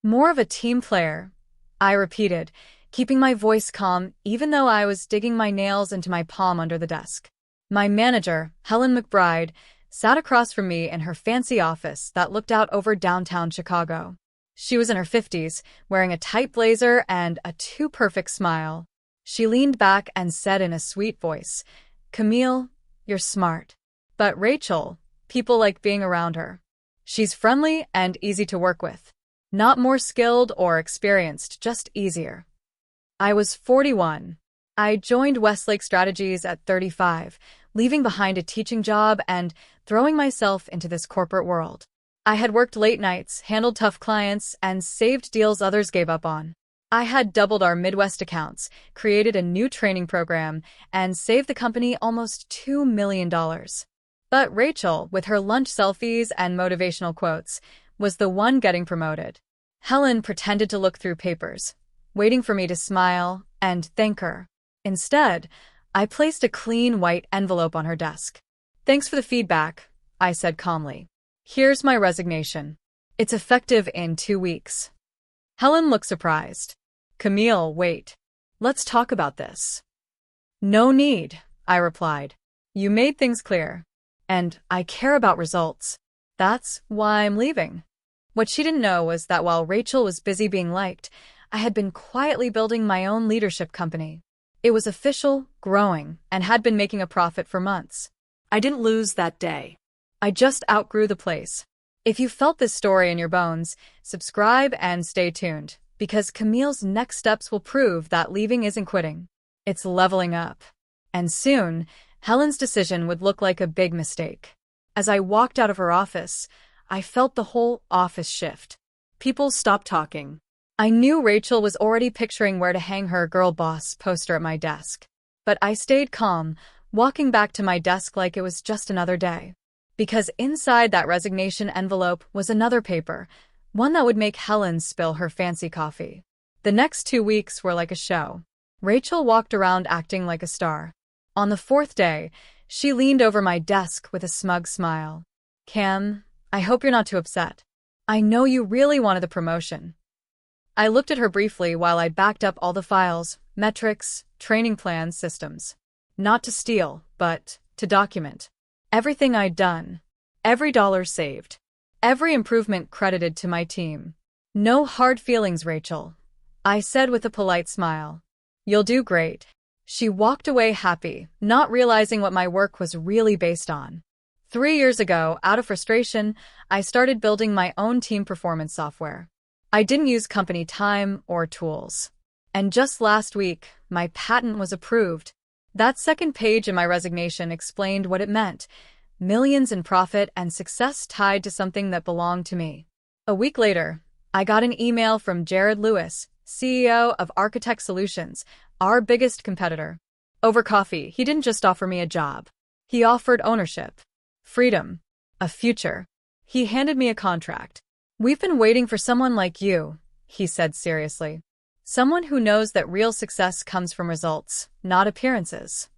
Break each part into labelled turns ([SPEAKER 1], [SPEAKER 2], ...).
[SPEAKER 1] More of a team player, I repeated, keeping my voice calm even though I was digging my nails into my palm under the desk. My manager, Helen McBride, sat across from me in her fancy office that looked out over downtown Chicago. She was in her 50s, wearing a tight blazer and a too-perfect smile. She leaned back and said in a sweet voice, "Camille, you're smart. But Rachel, people like being around her. She's friendly and easy to work with. Not more skilled or experienced, just easier." I was 41. I joined Westlake Strategies at 35, leaving behind a teaching job and throwing myself into this corporate world. I had worked late nights, handled tough clients, and saved deals others gave up on. I had doubled our Midwest accounts, created a new training program, and saved the company almost $2 million. But Rachel, with her lunch selfies and motivational quotes, was the one getting promoted. Helen pretended to look through papers, waiting for me to smile and thank her. Instead, I placed a clean white envelope on her desk. "Thanks for the feedback," I said calmly. "Here's my resignation. It's effective in 2 weeks." Helen looked surprised. "Camille, wait. Let's talk about this." "No need," I replied. "You made things clear. And I care about results. That's why I'm leaving." What she didn't know was that while Rachel was busy being liked, I had been quietly building my own leadership company. It was official, growing, and had been making a profit for months. I didn't lose that day. I just outgrew the place. If you felt this story in your bones, subscribe and stay tuned, because Camille's next steps will prove that leaving isn't quitting. It's leveling up. And soon, Helen's decision would look like a big mistake. As I walked out of her office, I felt the whole office shift. People stopped talking. I knew Rachel was already picturing where to hang her "Girl Boss" poster at my desk. But I stayed calm, walking back to my desk like it was just another day. Because inside that resignation envelope was another paper, one that would make Helen spill her fancy coffee. The next 2 weeks were like a show. Rachel walked around acting like a star. On the 4th day, she leaned over my desk with a smug smile. "Cam, I hope you're not too upset. I know you really wanted the promotion." I looked at her briefly while I backed up all the files, metrics, training plans, systems. Not to steal, but to document. Everything I'd done. Every dollar saved. Every improvement credited to my team. "No hard feelings, Rachel," I said with a polite smile. "You'll do great." She walked away happy, not realizing what my work was really based on. 3 years ago, out of frustration, I started building my own team performance software. I didn't use company time or tools. And just last week, my patent was approved. That second page in my resignation explained what it meant: millions in profit and success tied to something that belonged to me. A week later, I got an email from Jared Lewis, CEO of Architect Solutions, our biggest competitor. Over coffee, he didn't just offer me a job. He offered ownership, freedom, a future. He handed me a contract. "We've been waiting for someone like you," he said seriously. "Someone who knows that real success comes from results, not appearances."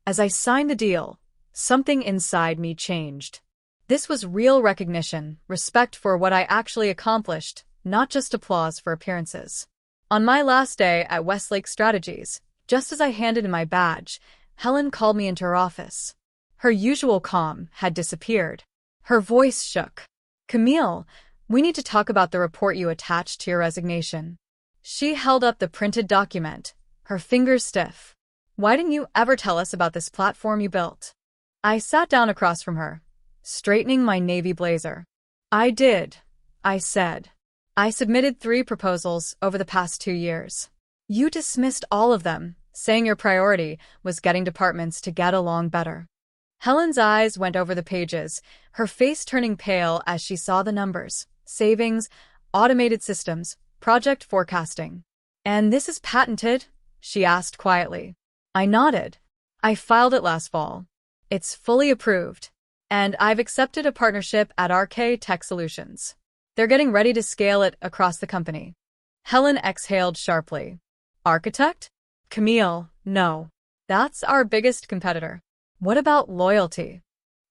[SPEAKER 1] As I signed the deal, something inside me changed. This was real recognition, respect for what I actually accomplished, not just applause for appearances. On my last day at Westlake Strategies, just as I handed in my badge, Helen called me into her office. Her usual calm had disappeared. Her voice shook. "Camille, we need to talk about the report you attached to your resignation." She held up the printed document, her fingers stiff. "Why didn't you ever tell us about this platform you built?" I sat down across from her, straightening my navy blazer. "I did," I said. "I submitted 3 proposals over the past 2 years. You dismissed all of them, saying your priority was getting departments to get along better." Helen's eyes went over the pages, her face turning pale as she saw the numbers: savings, automated systems, project forecasting. "And this is patented?" she asked quietly. I nodded. "I filed it last fall. It's fully approved. And I've accepted a partnership at Architect Solutions. They're getting ready to scale it across the company." Helen exhaled sharply. "Architect? Camille, no. That's our biggest competitor. What about loyalty?"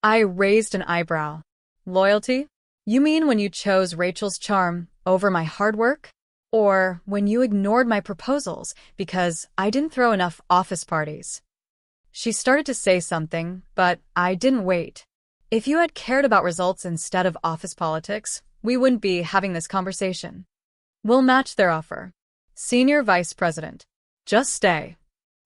[SPEAKER 1] I raised an eyebrow. "Loyalty? You mean when you chose Rachel's charm, Over my hard work? Or when you ignored my proposals because I didn't throw enough office parties? She started to say something, but I didn't wait. If you had cared about results instead of office politics, we wouldn't be having this conversation. We'll match their offer. Senior Vice President. Just stay.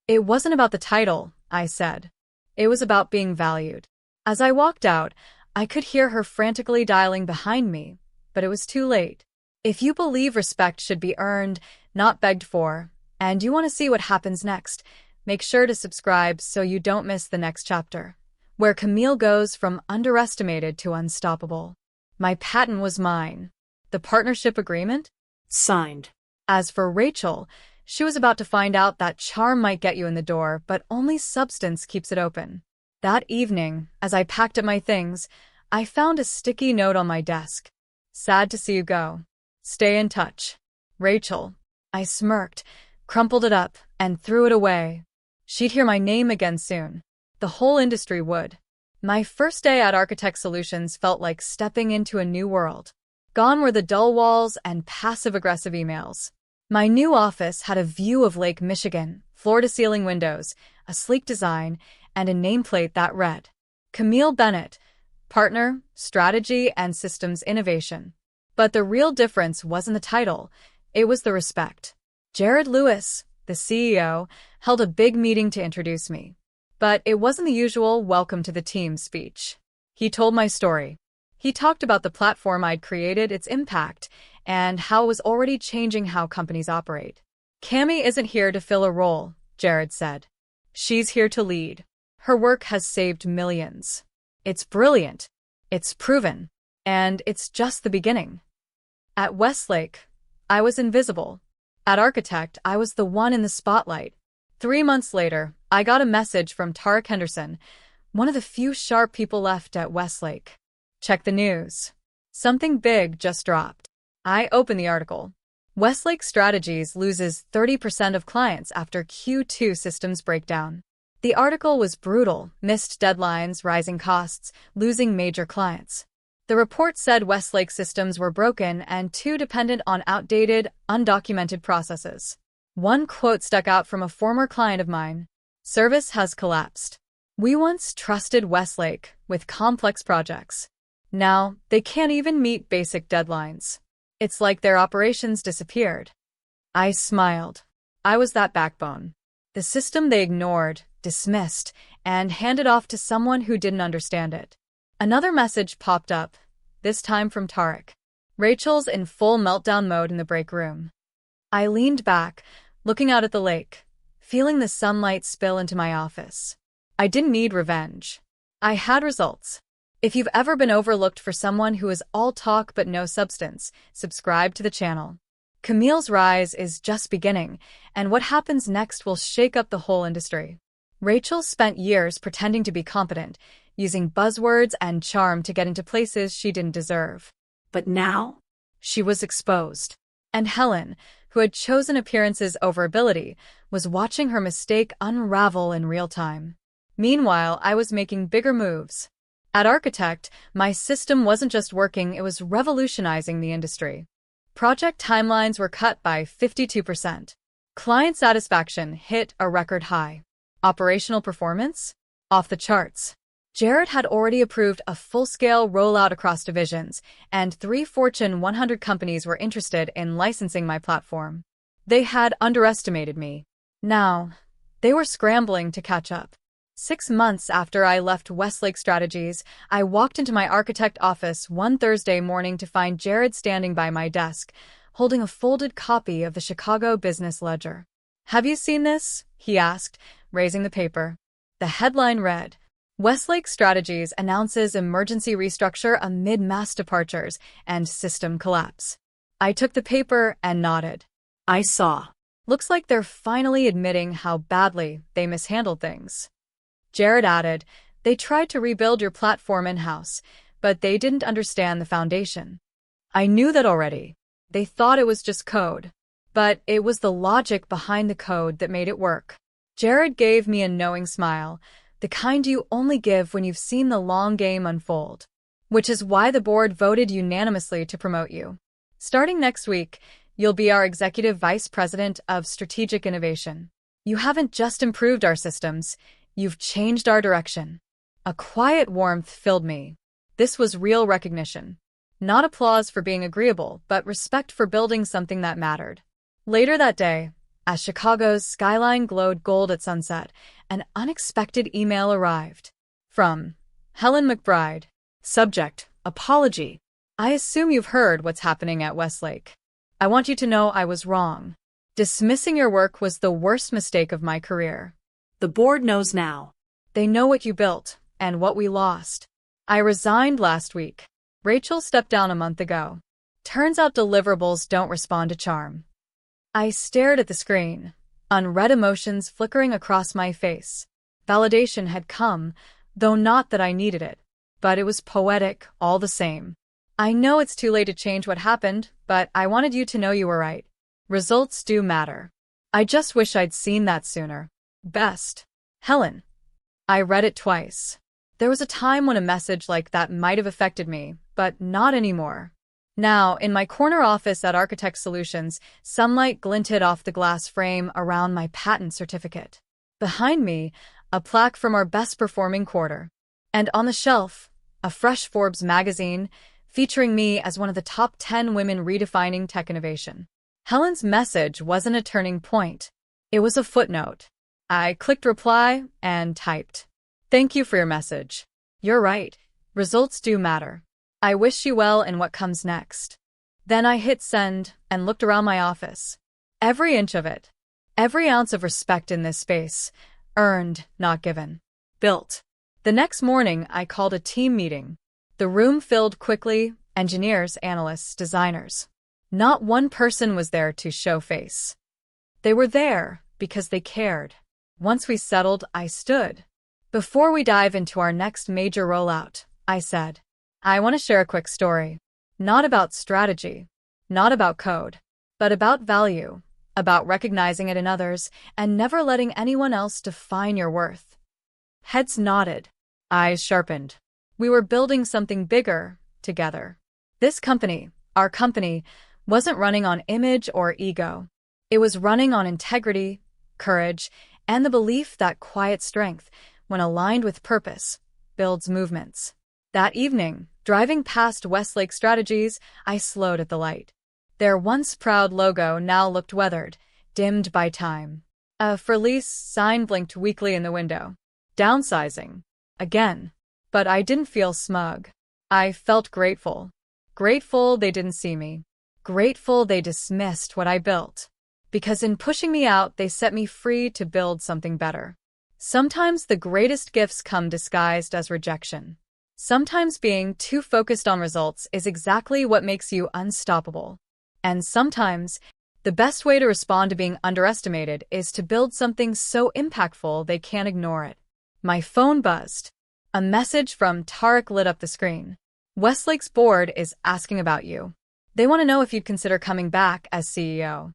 [SPEAKER 1] It wasn't about the title, I said. It was about being valued. As I walked out, I could hear her frantically dialing behind me, but it was too late. If you believe respect should be earned, not begged for, and you want to see what happens next, make sure to subscribe so you don't miss the next chapter, where Camille goes from underestimated to unstoppable. My patent was mine. The partnership agreement? Signed. As for Rachel, she was about to find out that charm might get you in the door, but only substance keeps it open. That evening, as I packed up my things, I found a sticky note on my desk. Sad to see you go. Stay in touch. Rachel. I smirked, crumpled it up, and threw it away. She'd hear my name again soon. The whole industry would. My first day at Architect Solutions felt like stepping into a new world. Gone were the dull walls and passive-aggressive emails. My new office had a view of Lake Michigan, floor-to-ceiling windows, a sleek design, and a nameplate that read, Camille Bennett, Partner, Strategy and Systems Innovation. But the real difference wasn't the title, it was the respect. Jared Lewis, the CEO, held a big meeting to introduce me. But it wasn't the usual welcome to the team speech. He told my story. He talked about the platform I'd created, its impact, and how it was already changing how companies operate. Camille isn't here to fill a role, Jared said. She's here to lead. Her work has saved millions. It's brilliant. It's proven. And it's just the beginning. At Westlake, I was invisible. At Architect, I was the one in the spotlight. 3 months later, I got a message from Tarek Henderson, one of the few sharp people left at Westlake. Check the news. Something big just dropped. I opened the article. Westlake Strategies loses 30% of clients after Q2 systems breakdown. The article was brutal, missed deadlines, rising costs, losing major clients. The report said Westlake systems were broken and too dependent on outdated, undocumented processes. One quote stuck out from a former client of mine. Service has collapsed. We once trusted Westlake with complex projects. Now, they can't even meet basic deadlines. It's like their operations disappeared. I smiled. I was that backbone. The system they ignored, dismissed, and handed off to someone who didn't understand it. Another message popped up, this time from Tarek. Rachel's in full meltdown mode in the break room. I leaned back, looking out at the lake, feeling the sunlight spill into my office. I didn't need revenge. I had results. If you've ever been overlooked for someone who is all talk but no substance, subscribe to the channel. Camille's rise is just beginning, and what happens next will shake up the whole industry. Rachel spent years pretending to be competent, using buzzwords and charm to get into places she didn't deserve. But now, she was exposed. And Helen, who had chosen appearances over ability, was watching her mistake unravel in real time. Meanwhile, I was making bigger moves. At Architect, my system wasn't just working, it was revolutionizing the industry. Project timelines were cut by 52%. Client satisfaction hit a record high. Operational performance? Off the charts. Jared had already approved a full-scale rollout across divisions, and 3 Fortune 100 companies were interested in licensing my platform. They had underestimated me. Now, they were scrambling to catch up. 6 months after I left Westlake Strategies, I walked into my Architect office one Thursday morning to find Jared standing by my desk, holding a folded copy of the Chicago Business Ledger. "Have you seen this?" he asked, raising the paper. The headline read, Westlake Strategies announces emergency restructure amid mass departures and system collapse. I took the paper and nodded. I saw. Looks like they're finally admitting how badly they mishandled things. Jared added, they tried to rebuild your platform in-house, but they didn't understand the foundation. I knew that already. They thought it was just code. But it was the logic behind the code that made it work. Jared gave me a knowing smile, the kind you only give when you've seen the long game unfold. Which is why the board voted unanimously to promote you. Starting next week, you'll be our Executive Vice President of Strategic Innovation. You haven't just improved our systems, you've changed our direction." A quiet warmth filled me. This was real recognition. Not applause for being agreeable, but respect for building something that mattered. Later that day, as Chicago's skyline glowed gold at sunset, an unexpected email arrived. From Helen McBride. Subject: Apology. "I assume you've heard what's happening at Westlake. I want you to know I was wrong. Dismissing your work was the worst mistake of my career. The board knows now. They know what you built and what we lost. I resigned last week. Rachel stepped down a month ago. Turns out deliverables don't respond to charm." I stared at the screen, unread emotions flickering across my face. Validation had come, though not that I needed it. But it was poetic all the same. "I know it's too late to change what happened, but I wanted you to know you were right. Results do matter. I just wish I'd seen that sooner. Best, Helen." I read it twice. There was a time when a message like that might have affected me, but not anymore. Now, in my corner office at Architect Solutions, sunlight glinted off the glass frame around my patent certificate. Behind me, a plaque from our best-performing quarter. And on the shelf, a fresh Forbes magazine featuring me as one of the top 10 women redefining tech innovation. Helen's message wasn't a turning point. It was a footnote. I clicked reply and typed, "Thank you for your message. You're right. Results do matter. I wish you well in what comes next." Then I hit send and looked around my office. Every inch of it, every ounce of respect in this space, earned, not given. Built. The next morning, I called a team meeting. The room filled quickly, engineers, analysts, designers. Not one person was there to show face. They were there because they cared. Once we settled, I stood. "Before we dive into our next major rollout," I said, "I want to share a quick story. Not about strategy, not about code, but about value, about recognizing it in others and never letting anyone else define your worth." Heads nodded. Eyes sharpened. We were building something bigger together. This company, our company, wasn't running on image or ego. It was running on integrity, courage, and the belief that quiet strength, when aligned with purpose, builds movements. That evening, driving past Westlake Strategies, I slowed at the light. Their once proud logo now looked weathered, dimmed by time. A for lease sign blinked weakly in the window. Downsizing. Again. But I didn't feel smug. I felt grateful. Grateful they didn't see me. Grateful they dismissed what I built. Because in pushing me out, they set me free to build something better. Sometimes the greatest gifts come disguised as rejection. Sometimes being too focused on results is exactly what makes you unstoppable. And sometimes, the best way to respond to being underestimated is to build something so impactful they can't ignore it. My phone buzzed. A message from Tarek lit up the screen. "Westlake's board is asking about you. They want to know if you'd consider coming back as CEO."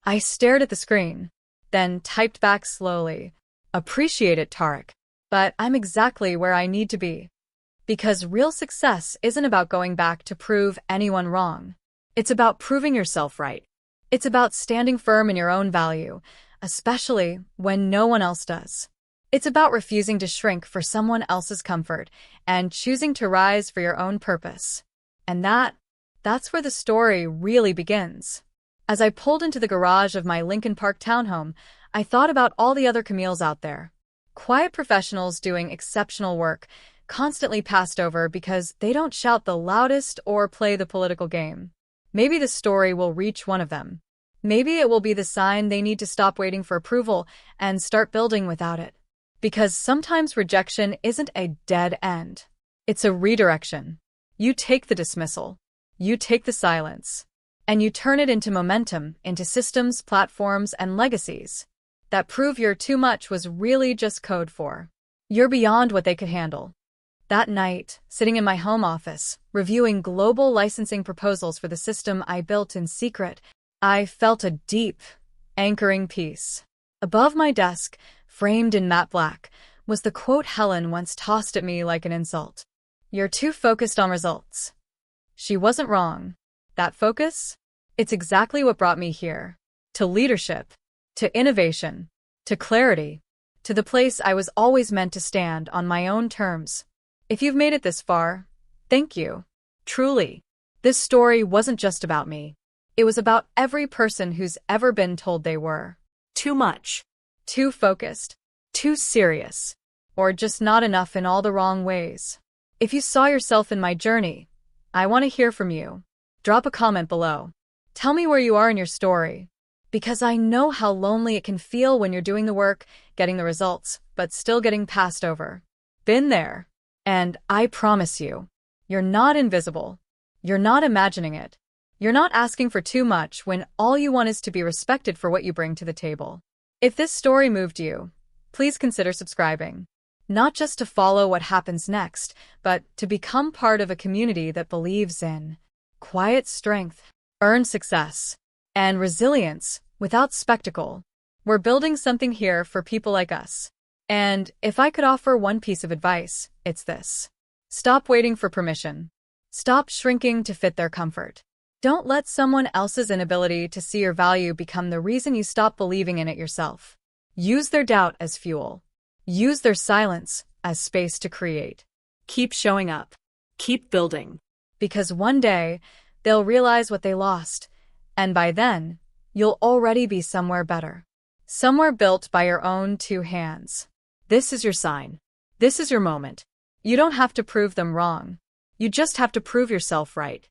[SPEAKER 1] I stared at the screen, then typed back slowly. "Appreciate it, Tarek, but I'm exactly where I need to be." Because real success isn't about going back to prove anyone wrong. It's about proving yourself right. It's about standing firm in your own value, especially when no one else does. It's about refusing to shrink for someone else's comfort and choosing to rise for your own purpose. And that's where the story really begins. As I pulled into the garage of my Lincoln Park townhome, I thought about all the other Camilles out there. Quiet professionals doing exceptional work, constantly passed over because they don't shout the loudest or play the political game. Maybe the story will reach one of them. Maybe it will be the sign they need to stop waiting for approval and start building without it. Because sometimes rejection isn't a dead end. It's a redirection. You take the dismissal. You take the silence. And you turn it into momentum, into systems, platforms, and legacies that prove your too much was really just code for. You're beyond what they could handle. That night, sitting in my home office, reviewing global licensing proposals for the system I built in secret, I felt a deep, anchoring peace. Above my desk, framed in matte black, was the quote Helen once tossed at me like an insult. "You're too focused on results." She wasn't wrong. That focus? It's exactly what brought me here. To leadership, to innovation, to clarity, to the place I was always meant to stand on my own terms. If you've made it this far, thank you. Truly. This story wasn't just about me. It was about every person who's ever been told they were too much, too focused, too serious, or just not enough in all the wrong ways. If you saw yourself in my journey, I want to hear from you. Drop a comment below. Tell me where you are in your story, because I know how lonely it can feel when you're doing the work, getting the results, but still getting passed over. Been there. And I promise you, you're not invisible. You're not imagining it. You're not asking for too much when all you want is to be respected for what you bring to the table. If this story moved you, please consider subscribing. Not just to follow what happens next, but to become part of a community that believes in quiet strength, earned success, and resilience without spectacle. We're building something here for people like us. And if I could offer one piece of advice, it's this. Stop waiting for permission. Stop shrinking to fit their comfort. Don't let someone else's inability to see your value become the reason you stop believing in it yourself. Use their doubt as fuel. Use their silence as space to create. Keep showing up. Keep building. Because one day, they'll realize what they lost, and by then, you'll already be somewhere better. Somewhere built by your own two hands. This is your sign. This is your moment. You don't have to prove them wrong. You just have to prove yourself right.